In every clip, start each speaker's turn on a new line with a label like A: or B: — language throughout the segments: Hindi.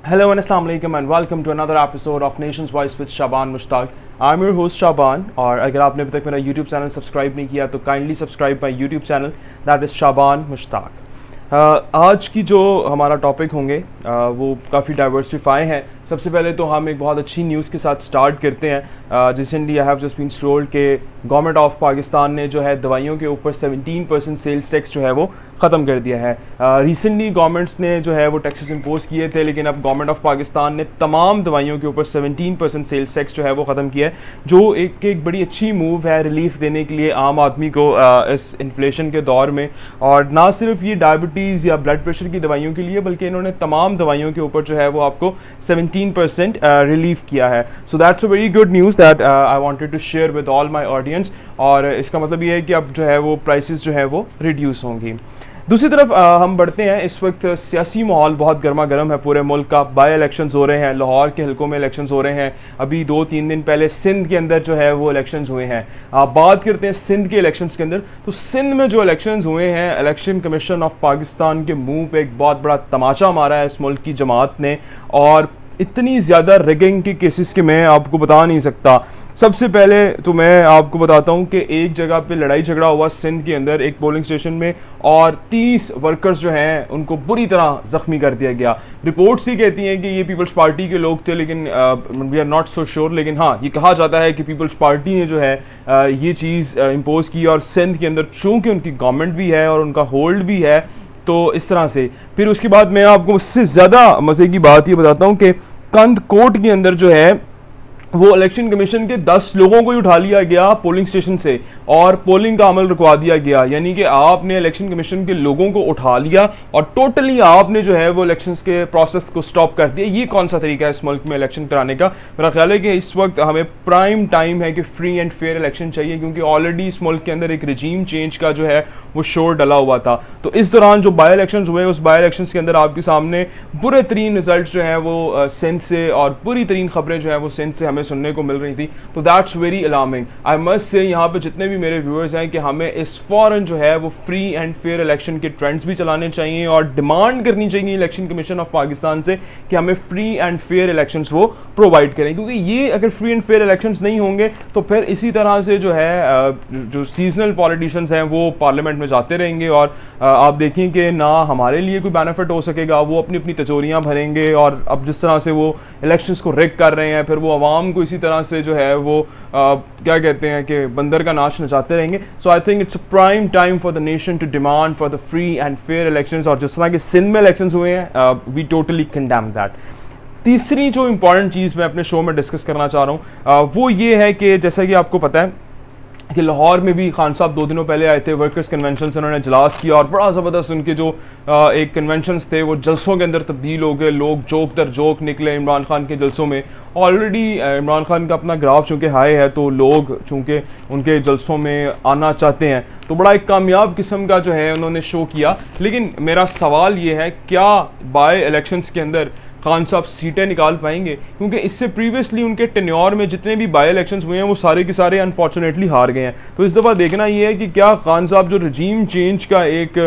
A: Hello and Assalamu alaikum and welcome to another episode of Nation's Voice with Shaban Mushtaq. I'm your host Shaban और अगर आपने अभी तक मेरा YouTube चैनल सब्सक्राइब नहीं किया तो kindly subscribe my YouTube channel that is Shaban Mushtaq. आज की जो हमारा टॉपिक होंगे वो काफ़ी डाइवर्सिफाई हैं। सबसे पहले तो हम एक बहुत अच्छी न्यूज़ के साथ स्टार्ट करते हैं। Recently I have just been told के गवर्नमेंट ऑफ पाकिस्तान ने जो है दवाइयों के ऊपर 17% सेल्स टैक्स जो है वो ख़त्म कर दिया है। रिसेंटली गवर्नमेंट्स ने जो है वो टैक्सेस इम्पोज किए थे, लेकिन अब गवर्नमेंट ऑफ पाकिस्तान ने तमाम दवाइयों के ऊपर 17% सेल्स टैक्स जो है वो ख़त्म किया है, जो एक बड़ी अच्छी मूव है रिलीफ देने के लिए आम आदमी को इस इन्फ्लेशन के दौर में। और ना सिर्फ ये डायबिटीज़ या ब्लड प्रेशर की दवाइयों के लिए बल्कि इन्होंने तमाम दवाइयों के ऊपर जो है वो आपको 17% रिलीफ किया है। So that's a very good news that I wanted to share with all my audience. और इसका मतलब ये है कि अब जो है वो प्राइसेस जो है वो रिड्यूस होंगी। दूसरी तरफ हम बढ़ते हैं। इस वक्त सियासी माहौल बहुत गर्मा गर्म है पूरे मुल्क का। बाई इलेक्शंस हो रहे हैं, लाहौर के हलकों में इलेक्शंस हो रहे हैं। अभी 2-3 दिन पहले सिंध के अंदर जो है वो इलेक्शंस हुए हैं। आप बात करते हैं सिंध के इलेक्शंस के अंदर, तो सिंध में जो इलेक्शंस हुए हैं, इलेक्शन कमीशन ऑफ पाकिस्तान के मुंह पे एक बहुत बड़ा तमाचा मारा है इस मुल्क की जमात ने। और इतनी ज़्यादा रिगिंग के केसेस के मैं आपको बता नहीं सकता। सबसे पहले तो मैं आपको बताता हूँ कि एक जगह पे लड़ाई झगड़ा हुआ सिंध के अंदर एक पोलिंग स्टेशन में, और 30 वर्कर्स जो हैं उनको बुरी तरह ज़ख्मी कर दिया गया। रिपोर्ट्स ही कहती हैं कि ये पीपल्स पार्टी के लोग थे, लेकिन we are not so sure. लेकिन हाँ, ये कहा जाता है कि पीपल्स पार्टी ने जो है ये चीज़ इम्पोज की। और सिंध के अंदर चूँकि उनकी गवर्नमेंट भी है और उनका होल्ड भी है, तो इस तरह से फिर उसके बाद मैं आपको उससे ज़्यादा मज़े की बात ये बताता हूँ कि कंद कोट के अंदर जो है वो इलेक्शन कमीशन के 10 लोगों को ही उठा लिया गया पोलिंग स्टेशन से और पोलिंग का अमल रुकवा दिया गया। यानी कि आपने इलेक्शन कमीशन के लोगों को उठा लिया और टोटली आपने जो है वो इलेक्शंस के प्रोसेस को स्टॉप कर दिया। ये कौन सा तरीका है इस मुल्क में इलेक्शन कराने का? मेरा ख्याल है कि इस वक्त हमें प्राइम टाइम है कि फ्री एंड फेयर इलेक्शन चाहिए, क्योंकि ऑलरेडी इस मुल्क के अंदर एक रजीम चेंज का जो है वो शोर डला हुआ था। तो इस दौरान जो बाई इलेक्शन हुए, उस बाई इलेक्शन के अंदर आपके सामने बुरे तरीन रिजल्ट जो है वो सिंध से और बुरी तरीन खबरें जो है वो सिंध से हमें सुनने को मिल रही थी। तो that's very alarming. I must say यहाँ पे जितने भी मेरे व्यूअर्स हैं कि हमें इस फौरन जो है वो फ्री एंड फेयर इलेक्शन के ट्रेंड्स भी चलाने चाहिए और डिमांड करनी चाहिए इलेक्शन कमीशन ऑफ पाकिस्तान से कि हमें फ्री एंड फेयर इलेक्शंस वो प्रोवाइड करें। क्योंकि ये अगर फ्री एंड फेयर इलेक्शंस नहीं होंगे तो फिर इसी तरह से जो है जो सीजनल पॉलिटिशियंस हैं वो पार्लियामेंट में जाते रहेंगे और आप देखें कि ना हमारे लिए कोई बेनिफिट हो सकेगा, वो अपनी अपनी तिजोरियाँ भरेंगे। और अब जिस तरह से वो इलेक्शंस को रिग कर रहे हैं, फिर वो आवाम को इसी तरह से जो है वो क्या कहते हैं कि बंदर का नाच नचाते रहेंगे। So I think it's a prime time for the nation to demand for the free and fair elections. और जिस तरह के सिंध में इलेक्शंस हुए हैं, वी टोटली कंडेम दैट। तीसरी जो इंपॉर्टेंट चीज़ मैं अपने शो में डिस्कस करना चाह रहा हूँ वो ये है कि जैसा कि आपको पता है कि लाहौर में भी खान साहब 2 दिनों पहले आए थे, वर्कर्स कन्वेंशन से उन्होंने इजलास किया और बड़ा ज़बरदस्त उनके जो एक कन्वेंशंस थे वो जलसों के अंदर तब्दील हो गए। लोग जोक दर जोक निकले इमरान खान के जलसों में। ऑलरेडी इमरान खान का अपना ग्राफ चूँकि हाई है, तो लोग चूँकि उनके जलसों में आना चाहते हैं, तो बड़ा एक कामयाब किस्म का जो है उन्होंने शो किया। लेकिन मेरा सवाल ये है, क्या बाई इलेक्शंस के अंदर खान साहब सीटें निकाल पाएंगे? क्योंकि इससे प्रीवियसली उनके टेन्योर में जितने भी बाई इलेक्शंस हुए हैं वो सारे के सारे अनफॉर्चुनेटली हार गए हैं। तो इस दफ़ा देखना ये है कि क्या खान साहब जो रजीम चेंज का एक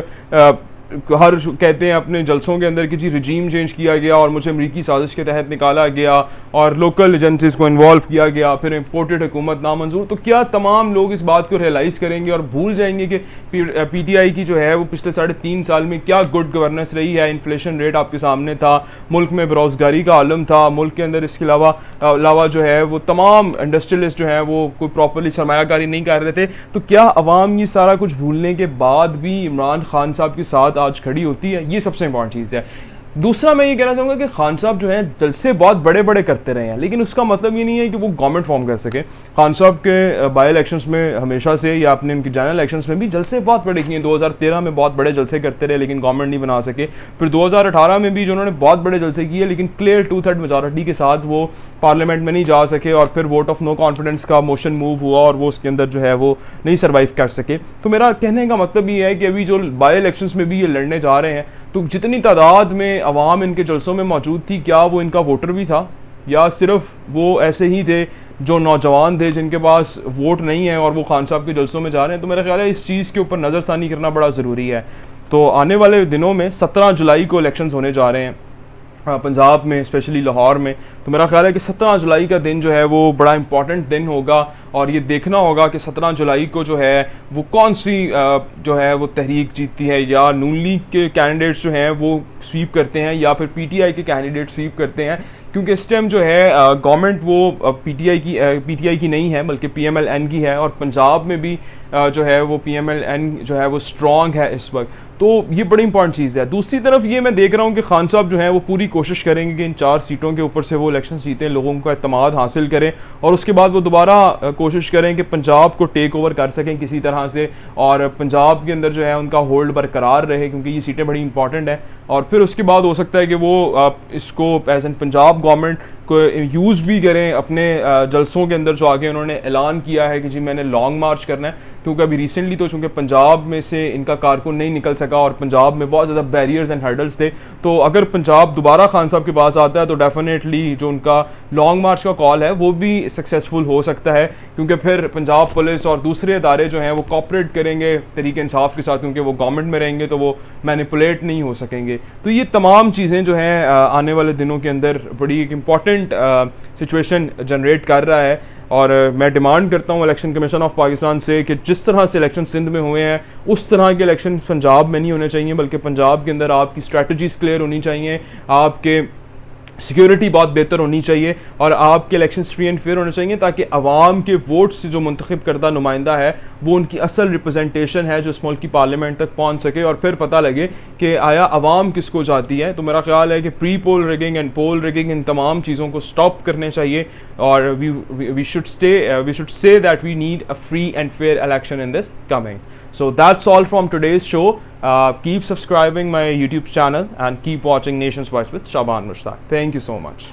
A: हर कहते हैं अपने जलसों के अंदर कि जी रजीम चेंज किया गया और मुझे अमरीकी साजिश के तहत निकाला गया और लोकल एजेंसीज को इन्वॉल्व किया गया, फिर इम्पोर्टेड हुकूमत नामंजूर, तो क्या तमाम लोग इस बात को रियलाइज़ करेंगे और भूल जाएंगे कि PTI की जो है वो पिछले 3.5 साल में क्या गुड गवर्नेंस रही है? इन्फ्लेशन रेट आपके सामने था, मुल्क में बेरोज़गारी का आलम था, मुल्क के अंदर इसके अलावा जो है वो तमाम इंडस्ट्रियलिस्ट जो है वो कोई प्रॉपरली सरमायाकारी नहीं कर रहे थे। तो क्या अवाम ये सारा कुछ भूलने के बाद भी इमरान खान साहब के साथ आज खड़ी होती है? ये सबसे इंपॉर्टेंट चीज़ है। दूसरा मैं ये कहना चाहूँगा कि खान साहब जो है जलसे बहुत बड़े बड़े करते रहे हैं, लेकिन उसका मतलब ये नहीं है कि वो गवर्नमेंट फॉर्म कर सके। खान साहब के बाई इलेक्शंस में हमेशा से या अपने उनकी जनरल इलेक्शंस में भी जलसे बहुत बड़े किए। 2013 में बहुत बड़े जलसे करते रहे लेकिन गवर्नमेंट नहीं बना सके। फिर 2018 में भी जो उन्होंने बहुत बड़े जलसे किए लेकिन क्लियर 2/3 मेजॉरिटी के साथ वो पार्लियामेंट में नहीं जा सके और फिर वोट ऑफ नो कॉन्फिडेंस का मोशन मूव हुआ और वो उसके अंदर जो है वो नहीं सर्वाइव कर सके। तो मेरा कहने का मतलब ये है कि अभी जो बाई इलेक्शंस में भी ये लड़ने जा रहे हैं, तो जितनी तादाद में अवाम इनके जलसों में मौजूद थी, क्या वो इनका वोटर भी था या सिर्फ वो ऐसे ही थे जो नौजवान थे जिनके पास वोट नहीं है और वो खान साहब के जलसों में जा रहे हैं? तो मेरा ख्याल है इस चीज़ के ऊपर नज़रसानी करना बड़ा ज़रूरी है। तो आने वाले दिनों में 17 जुलाई को इलेक्शंस होने जा रहे हैं पंजाब में, स्पेशली लाहौर में। तो मेरा ख्याल है कि 17 जुलाई का दिन जो है वो बड़ा इंपॉर्टेंट दिन होगा और ये देखना होगा कि 17 जुलाई को जो है वो कौन सी जो है वो तहरीक जीतती है, या नून लीग के कैंडिडेट्स जो हैं वो स्वीप करते हैं या फिर पीटीआई के कैंडिडेट स्वीप करते हैं। क्योंकि इस टाइम जो है गवर्नमेंट वो पीटीआई की नहीं है बल्कि पीएमएलएन की है, और पंजाब में भी जो है वो पीएमएलएन जो है वो स्ट्रॉन्ग है इस वक्त। तो ये बड़ी इंपॉर्टेंट चीज़ है। दूसरी तरफ ये मैं देख रहा हूँ कि खान साहब जो है वो पूरी कोशिश करेंगे कि इन 4 सीटों के ऊपर से वो इलेक्शन जीतें, लोगों का एतमाद हासिल करें और उसके बाद वो दोबारा कोशिश करें कि पंजाब को टेक ओवर कर सकें किसी तरह से, और पंजाब के अंदर जो है उनका होल्ड बरकरार रहे, क्योंकि ये सीटें बड़ी इंपॉर्टेंट हैं। और फिर उसके बाद हो सकता है कि वो इसको एज एन पंजाब गवर्नमेंट को यूज़ भी करें अपने जलसों के अंदर, जो आगे उन्होंने ऐलान किया है कि जी मैंने लॉन्ग मार्च करना है। क्योंकि अभी रिसेंटली तो चूँकि पंजाब में से इनका कारकुन नहीं निकल सका और पंजाब में बहुत ज़्यादा बैरियर्स एंड हर्डल्स थे, तो अगर पंजाब दोबारा खान साहब के पास आता है तो डेफिनेटली जो उनका लॉन्ग मार्च का कॉल है वो भी सक्सेसफुल हो सकता है, क्योंकि फिर पंजाब पुलिस और दूसरे अदारे जो हैं वो कॉपरेट करेंगे तरीके इंसाफ के साथ, क्योंकि वो गवर्नमेंट में रहेंगे तो वो मैनिपुलेट नहीं हो सकेंगे। तो ये तमाम चीज़ें जो हैं आने वाले दिनों के अंदर बड़ी एक इम्पॉर्टेंट सिचुएशन जनरेट कर रहा है। और मैं डिमांड करता हूँ इलेक्शन कमीशन ऑफ पाकिस्तान से कि जिस तरह से इलेक्शन सिंध में हुए हैं उस तरह के इलेक्शन पंजाब में नहीं होने चाहिए, बल्कि पंजाब के अंदर आपकी स्ट्रैटेजीज क्लियर होनी चाहिए, आपके सिक्योरिटी बहुत बेहतर होनी चाहिए और आपके इलेक्शन फ्री एंड फेयर होने चाहिए, ताकि अवाम के वोट से जो मुंतखब करदा नुमाइंदा है वो उनकी असल रिप्रेजेंटेशन है जो इस मुल्क की पार्लियामेंट तक पहुंच सके और फिर पता लगे कि आया अवाम किसको चाहती है। तो मेरा ख्याल है कि pre poll rigging and poll rigging इन तमाम चीज़ों को स्टॉप करने चाहिए और we should say that we need a free and fair election in this coming. So that's all from today's show. Keep subscribing my YouTube channel and keep watching Nations Voice with Shaban Mushtaq. Thank you so much.